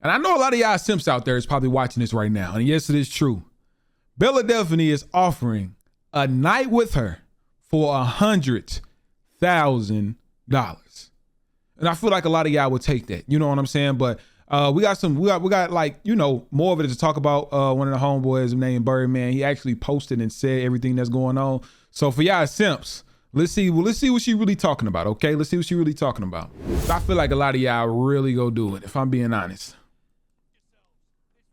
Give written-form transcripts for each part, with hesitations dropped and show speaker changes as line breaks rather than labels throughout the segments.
And I know a lot of y'all simps out there is probably watching this right now. And yes, it is true. Bella Delphine is offering a night with her for $100,000. And I feel like a lot of y'all would take that. You know what I'm saying? But we got like, you know, more of it to talk about. One of the homeboys named Birdman, he actually posted and said everything that's going on. So for y'all simps, let's see what she really talking about, okay? Let's see what she really talking about. I feel like a lot of y'all really go do it, if I'm being honest.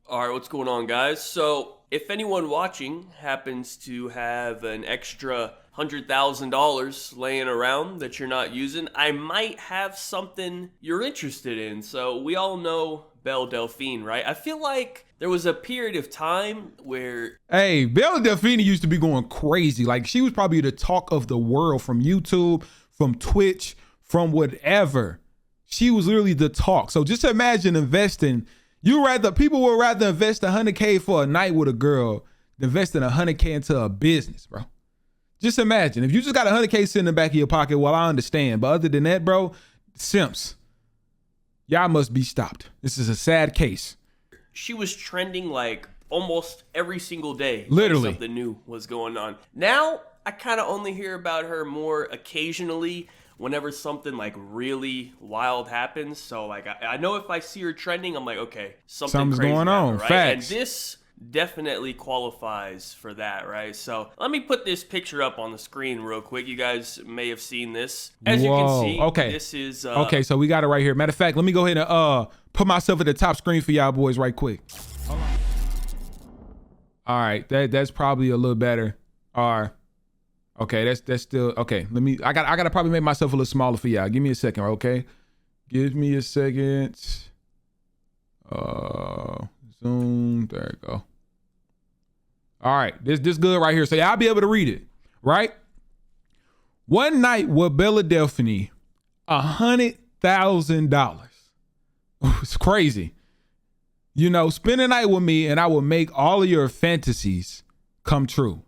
All right, what's going on, guys? So if anyone watching happens to have an extra $100,000 laying around that you're not using, I might have something you're interested in. So we all know Belle Delphine, right? I feel like there was a period of time where...
Hey, Bella Delphine used to be going crazy. Like, she was probably the talk of the world from YouTube, from Twitch, from whatever. She was literally the talk. So just imagine investing. People would rather invest $100K for a night with a girl than investing $100K into a business, bro. Just imagine if you just got $100K sitting in the back of your pocket. Well, I understand, but other than that, bro, simps, y'all must be stopped. This is a sad case.
She was trending like almost every single day.
Literally.
Something new was going on. Now, I kind of only hear about her more occasionally whenever something like really wild happens. So like, I know if I see her trending, I'm like, okay, something's crazy
going on,
right?
Facts.
And this definitely qualifies for that, right? So let me put this picture up on the screen real quick. You guys may have seen this. As you can see,
okay.
This is...
okay, so we got it right here. Matter of fact, let me go ahead and put myself at the top screen for y'all boys right quick. Hold on. All right, that's probably a little better. Okay, that's still okay. I gotta probably make myself a little smaller for y'all. Give me a second, okay? Give me a second. Zoom. There we go. All right, this good right here. So y'all be able to read it, right? One night with Bella Delphine, $100,000. It's crazy. You know, spend a night with me and I will make all of your fantasies come true.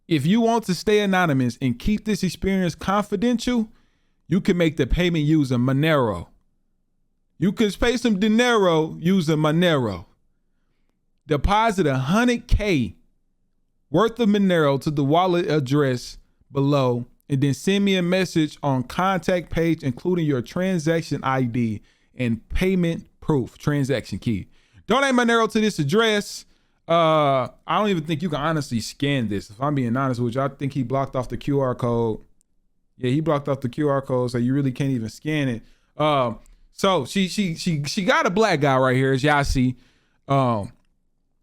If you want to stay anonymous and keep this experience confidential, you can make the payment using Monero. You can pay some dinero using Monero. Deposit $100K worth of Monero to the wallet address below and then send me a message on contact page, including your transaction ID and payment proof, transaction key. Donate Monero to this address. I don't even think you can honestly scan this. If I'm being honest with you, I think he blocked off the QR code. Yeah, he blocked off the QR code, so you really can't even scan it. So she got a black guy right here, as y'all see. And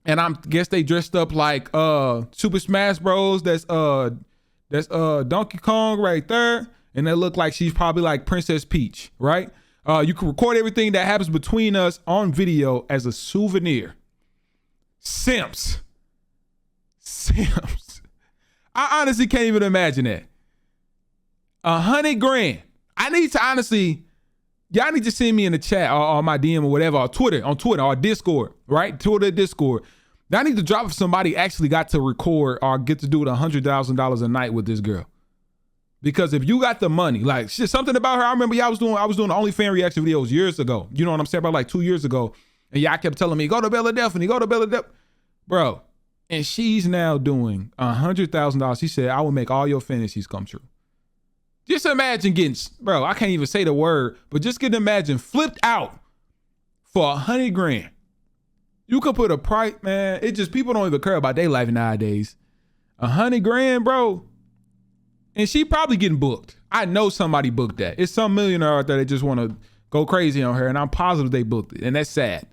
I guess they dressed up like Super Smash Bros. That's Donkey Kong right there, and they look like she's probably like Princess Peach, right? You can record everything that happens between us on video as a souvenir. Simps. I honestly can't even imagine that. $100,000. I need to honestly, y'all need to send me in the chat or my DM or whatever, or Twitter or Discord, right? Twitter, Discord. I need to drop if somebody actually got to record or get to do it $100,000 a night with this girl. Because if you got the money, like shit, something about her, I remember I was doing the OnlyFans reaction videos years ago. You know what I'm saying? About like 2 years ago. And y'all kept telling me, go to Bella Delphine, go to Bella Delphine. Bro, and she's now doing $100,000. She said, I will make all your fantasies come true. Just imagine getting, bro, I can't even say the word, but just get imagine flipped out for $100,000. You could put a price, man. It just, people don't even care about their life nowadays. $100,000, bro. And she probably getting booked. I know somebody booked that. It's some millionaire out there that just want to go crazy on her, and I'm positive they booked it, and that's sad.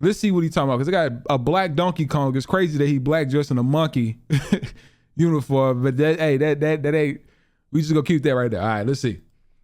Let's see what he's talking about, because they got a black Donkey Kong. It's crazy that he black dressed in a monkey uniform, but that ain't, we just gonna keep that right there. All right, let's see.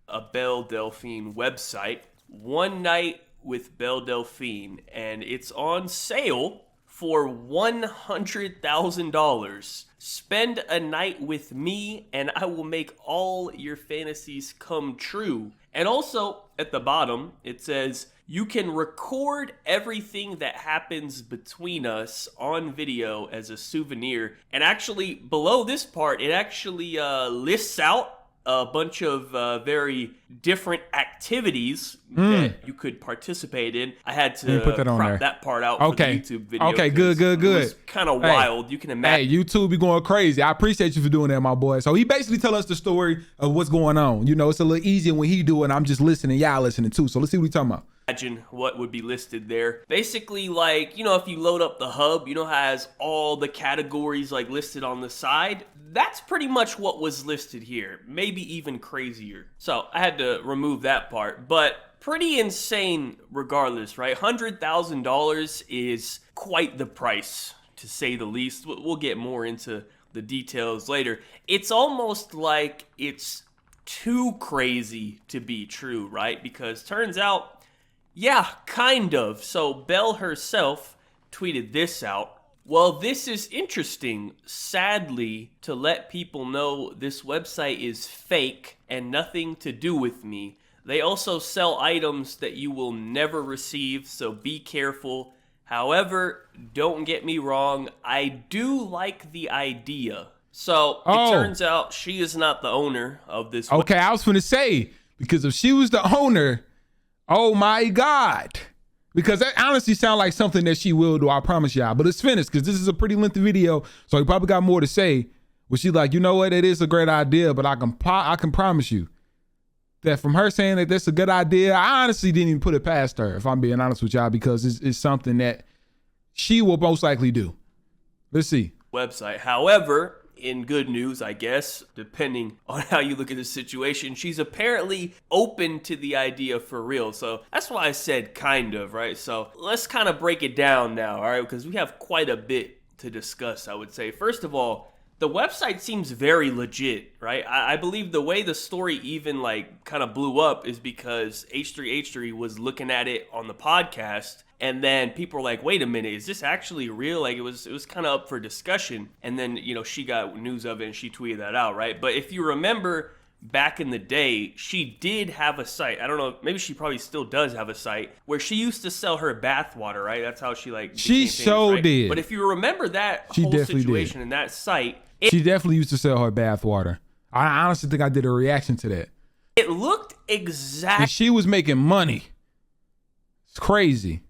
A Belle Delphine website, One Night with Belle Delphine, and it's on sale for $100,000. Spend a night with me and I will make all your fantasies come true. And also at the bottom, it says you can record everything that happens between us on video as a souvenir. And actually below this part, it actually lists out a bunch of very different activities that you could participate in. I had to
put that on
crop
there.
that part out for the YouTube video.
Okay, good.
It was kind of wild. You can imagine.
Hey, YouTube be going crazy. I appreciate you for doing that, my boy. So he basically tell us the story of what's going on. You know, it's a little easier when he do it. I'm just listening. Y'all listening too. So let's see what we talking about.
Imagine what would be listed there. Basically, like, you know, if you load up the hub, you know, has all the categories like listed on the side. That's pretty much what was listed here. Maybe even crazier. So I had to remove that part, but pretty insane regardless, right? $100,000 is quite the price, to say the least. We'll get more into the details later. It's almost like it's too crazy to be true, right? Because turns out, yeah, kind of. So Belle herself tweeted this out. Well, this is interesting. Sadly, to let people know this website is fake and nothing to do with me. They also sell items that you will never receive, so be careful. However, don't get me wrong, I do like the idea. So it turns out she is not the owner of this website.
Okay, I was finna say, because if she was the owner, oh my God. Because that honestly sounds like something that she will do, I promise y'all. But it's finished because this is a pretty lengthy video, so he probably got more to say. But she's like, you know what, it is a great idea, but I can promise you that from her saying that that's a good idea, I honestly didn't even put it past her, if I'm being honest with y'all, because it's something that she will most likely do. Let's see.
Website. However, in good news, I guess, depending on how you look at the situation, she's apparently open to the idea for real. So that's why I said kind of, right? So let's kind of break it down now, all right? Because we have quite a bit to discuss, I would say. First of all, the website seems very legit, right? I believe the way the story even like kind of blew up is because H3H3 was looking at it on the podcast, and then people were like, wait a minute, is this actually real? Like it was kind of up for discussion. And then, you know, she got news of it and she tweeted that out, right? But if you remember back in the day, she did have a site. I don't know, maybe she probably still does have a site where she used to sell her bath water, right? That's how she like
she
famous,
so
right?
did.
But if you remember that
She
whole
definitely
situation
did.
and that site,
She definitely used to sell her bath water. I honestly think I did a reaction to that.
it looked
And
exactly
she was making money. It's crazy.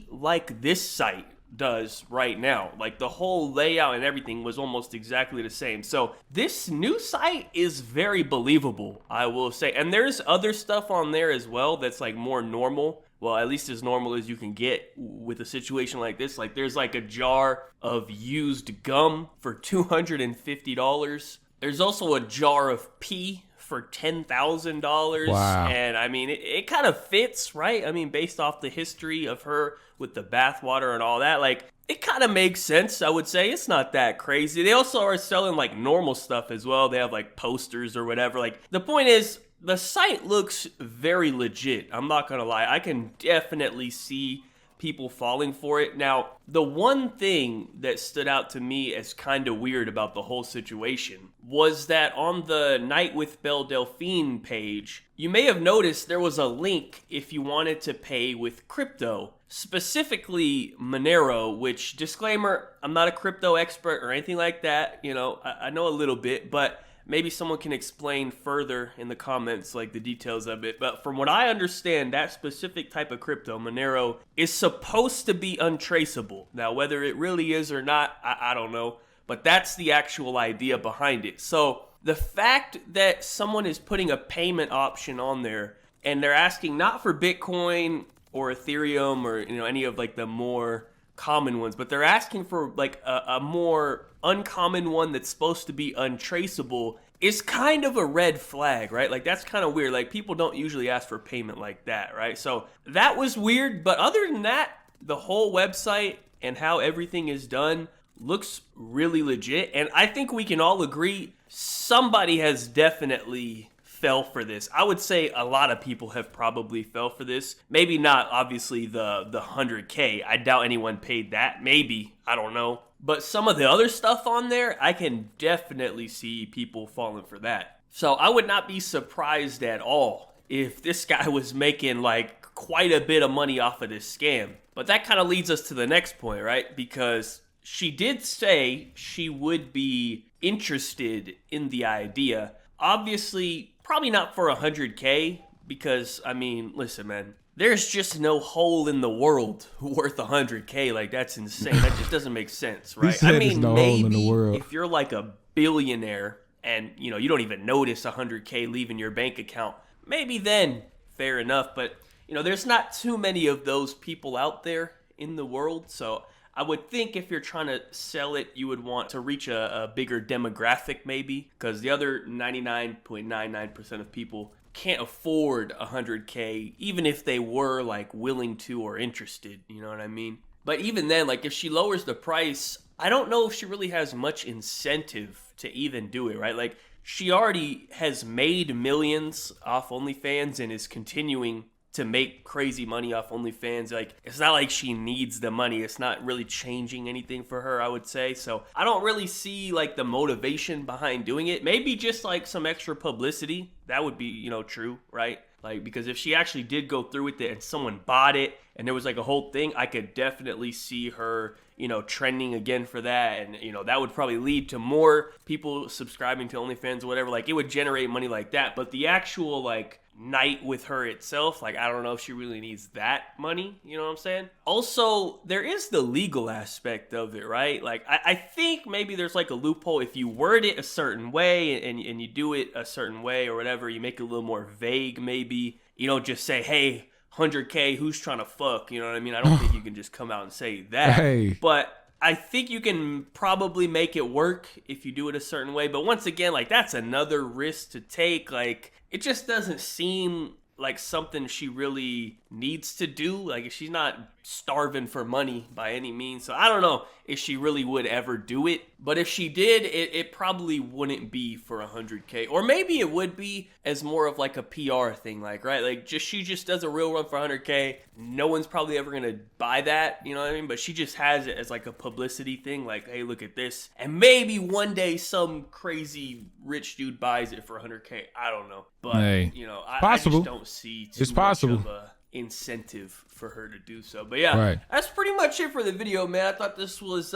like this site does right now. Like the whole layout and everything was almost exactly the same. So this new site is very believable, I will say. And there's other stuff on there as well that's like more normal. Well, at least as normal as you can get with a situation like this. Like there's like a jar of used gum for $250. There's also a jar of pee for $10,000.
Wow.
And I mean, it kind of fits, right? I mean, based off the history of her with the bathwater and all that, like it kind of makes sense, I would say. It's not that crazy. They also are selling like normal stuff as well. They have like posters or whatever. Like the point is, the site looks very legit. I'm not gonna lie. I can definitely see people falling for it. Now, the one thing that stood out to me as kind of weird about the whole situation was that on the Night with Belle Delphine page, you may have noticed there was a link if you wanted to pay with crypto, specifically Monero, which, disclaimer, I'm not a crypto expert or anything like that. You know, I know a little bit, but maybe someone can explain further in the comments, like the details of it. But from what I understand, that specific type of crypto, Monero, is supposed to be untraceable. Now, whether it really is or not, I don't know. But that's the actual idea behind it. So the fact that someone is putting a payment option on there and they're asking not for Bitcoin or Ethereum or, you know, any of like the more common ones, but they're asking for like a more uncommon one that's supposed to be untraceable is kind of a red flag, right? Like that's kind of weird. Like people don't usually ask for payment like that, right? So that was weird. But other than that, the whole website and how everything is done looks really legit. And I think we can all agree somebody has definitely fell for this. I would say a lot of people have probably fell for this. Maybe not obviously the 100K. I doubt anyone paid that. Maybe, I don't know. But some of the other stuff on there, I can definitely see people falling for that. So I would not be surprised at all if this guy was making like quite a bit of money off of this scam. But that kind of leads us to the next point, right? Because she did say she would be interested in the idea. Obviously, probably not for 100K because, I mean, listen, man, there's just no hole in the world worth 100K. Like, that's insane. That just doesn't make sense, right? I mean,
no hole in the world.
If you're like a billionaire and, you know, you don't even notice 100K leaving your bank account, maybe then fair enough. But, you know, there's not too many of those people out there in the world. So I would think if you're trying to sell it, you would want to reach a bigger demographic maybe, because the other 99.99% of people can't afford 100K, even if they were like willing to or interested, you know what I mean? But even then, like if she lowers the price, I don't know if she really has much incentive to even do it, right? Like she already has made millions off OnlyFans and is continuing to make crazy money off OnlyFans. Like, it's not like she needs the money. It's not really changing anything for her, I would say. So I don't really see like the motivation behind doing it. Maybe just like some extra publicity. That would be, you know, true, right? Like, because if she actually did go through with it and someone bought it and there was like a whole thing, I could definitely see her, you know, trending again for that. And, you know, that would probably lead to more people subscribing to OnlyFans or whatever. Like, it would generate money like that. But the actual, like, night with her itself, like, I don't know if she really needs that money, you know what I'm saying? Also, there is the legal aspect of it, right? Like, I think maybe there's like a loophole if you word it a certain way and you do it a certain way or whatever, you make it a little more vague maybe. You don't just say, hey, 100K, who's trying to fuck? You know what I mean? I don't think you can just come out and say that.
Hey.
But I think you can probably make it work if you do it a certain way. But once again, like, that's another risk to take. Like, it just doesn't seem like something she really needs to do. Like, she's not starving for money by any means. So I don't know if she really would ever do it. But if she did, it probably wouldn't be for 100K. Or maybe it would be as more of like a PR thing, like, right? Like, she just does a real run for 100K. No one's probably ever going to buy that, you know what I mean? But she just has it as like a publicity thing, like, hey, look at this. And maybe one day some crazy rich dude buys it for 100K. I don't know. But,
hey,
you know, I just don't see too much of a incentive for her to do so. But yeah,
right.
That's pretty much it for the video, man. I thought this was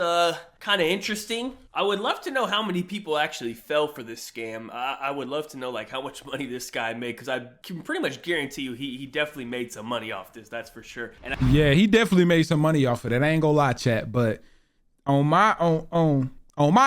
kind of interesting. I would love to know how many people actually fell for this scam. I would love to know like how much money this guy made, because I can pretty much guarantee you he definitely made some money off this, that's for sure. And
yeah, he definitely made some money off of it. I ain't gonna lie, chat. But on my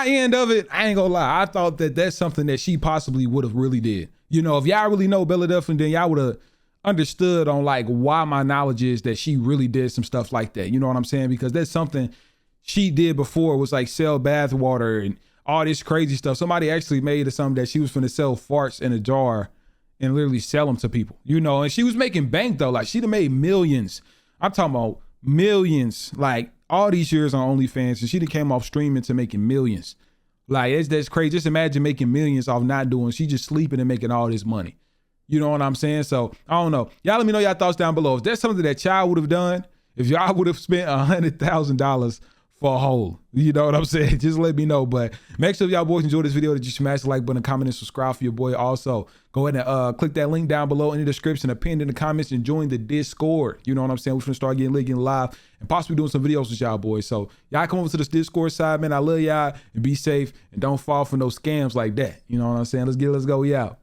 end of it, I ain't gonna lie, I thought that that's something that she possibly would have really did. You know, if y'all really know Bella Delphine, then y'all would have understood on like why my knowledge is that she really did some stuff like that. You know what I'm saying? Because that's something she did before, was like sell bath water and all this crazy stuff. Somebody actually made it something that she was finna sell farts in a jar and literally sell them to people, you know, and she was making bank though. Like, she'd have made millions. I'm talking about millions, like all these years on OnlyFans, and she done came off streaming to making millions. Like, that's crazy. Just imagine making millions off not doing, she just sleeping and making all this money. You know what I'm saying? So I don't know. Y'all let me know y'all thoughts down below. If there's something that y'all would have done, if y'all would have spent $100,000 for a hole, you know what I'm saying? Just let me know. But make sure if y'all boys enjoyed this video that you smash the like button, comment, and subscribe for your boy. Also, go ahead and click that link down below in the description, pinned in the comments, and join the Discord. You know what I'm saying? We're gonna start getting lit, getting live, and possibly doing some videos with y'all boys. So y'all come over to this Discord side, man. I love y'all, and be safe, and don't fall for no scams like that. You know what I'm saying? Let's go, y'all.